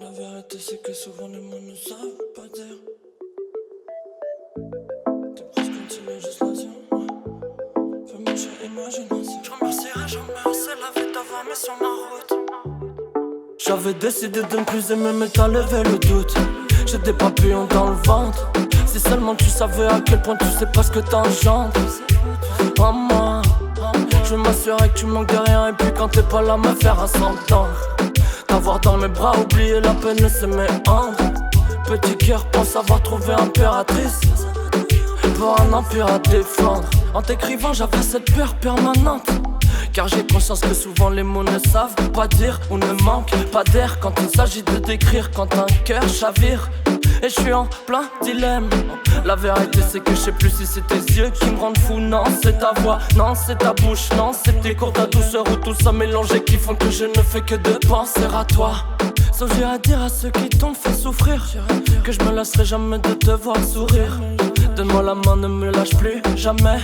La vérité c'est que souvent les mots ne savent pas dire. T'es presque une télé juste la tienne. Fais marcher imagination. Je remercierai jamais assez la vie d'avoir mis sur ma route. J'avais décidé de ne plus aimer mais t'as levé le doute. J'ai des papillons dans le ventre. Si seulement tu savais à quel point tu sais pas ce que t'engendres. Oh moi, je m'assurer que tu manques de rien. Et puis quand t'es pas là me faire un s'entendre. T'avoir dans mes bras, oublier la peine et s'aimer méandres. Petit cœur pense avoir trouvé impératrice pour un empire à défendre. En t'écrivant j'avais cette peur permanente, car j'ai conscience que souvent les mots ne savent pas dire ou ne manquent pas d'air quand il s'agit de décrire, quand un cœur chavire. Et je suis en plein dilemme. La vérité c'est que je sais plus si c'est tes yeux qui me rendent fou. Non c'est ta voix, non c'est ta bouche, non c'est tes cours, ta douceur ou tout ça mélangé qui font que je ne fais que de penser à toi. Sauf j'irai dire à ceux qui t'ont fait souffrir que je me lasserai jamais de te voir sourire. Donne-moi la main, ne me lâche plus jamais,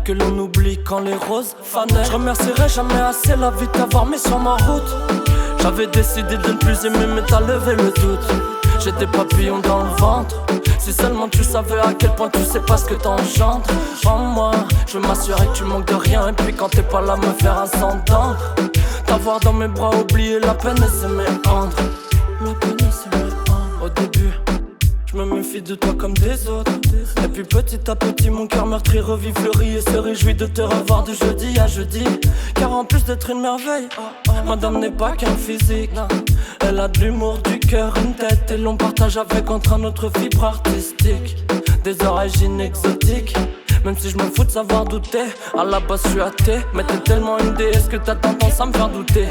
que l'on oublie quand les roses fanaient. Je remercierai jamais assez la vie de t'avoir mis sur ma route. J'avais décidé de ne plus aimer mais t'as levé le doute. J'ai des papillons dans le ventre. Si seulement tu savais à quel point tu sais pas ce que t'engendres. En moi, je m'assurer que tu manques de rien. Et puis quand t'es pas là me faire un s'entendre. T'avoir dans mes bras, oublier la peine et se méandre. La peine et se méandre. Au début je me méfie de toi comme des autres. Et puis petit à petit mon cœur meurtri revit, fleuri et se réjouit de te revoir de jeudi à jeudi. Car en plus d'être une merveille, madame n'est pas qu'un physique. Elle a de l'humour, du cœur, une tête. Et l'on partage avec entre un autre fibre artistique. Des origines exotiques. Même si je me fous de savoir douter, à la base je suis athée. Mais t'es tellement une déesse que t'as tendance à me faire douter.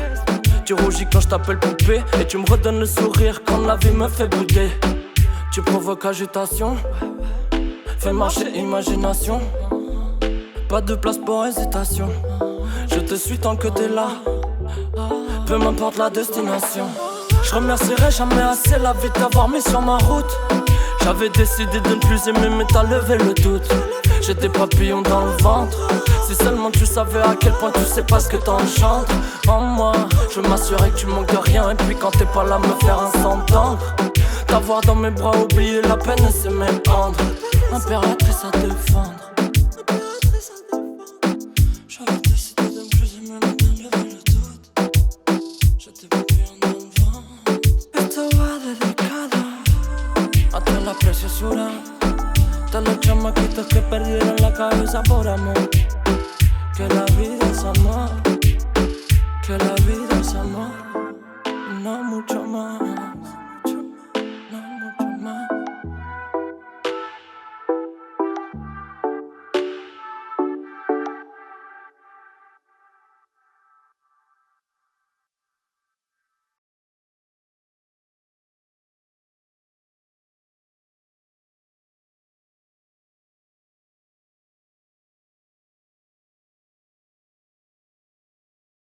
Tu rougis quand je t'appelle poupée, et tu me redonnes le sourire quand la vie me fait bouder. Tu provoques agitation, fais marcher imagination. Pas de place pour hésitation. Je te suis tant que t'es là, peu m'importe la destination. Je remercierai jamais assez la vie d'avoir mis sur ma route. J'avais décidé de ne plus aimer mais t'as levé le doute. J'ai des papillons dans le ventre. Si seulement tu savais à quel point tu sais pas ce que t'engendres. En moi, je m'assurer que tu manques de rien. Et puis quand t'es pas là me faire un s'entendre. T'avoir dans mes bras, oublier la peine et se méandre. Impératrice à défendre. J'avais décidé de ne plus aimer mais t'as levé le doute. J'étais papillon dans le ventre. Esto va dedicado a toda la preciosura de los chamaquitos que perdieron la cabeza por amor. Que la vida es amor, que la vida es amor, no mucho más.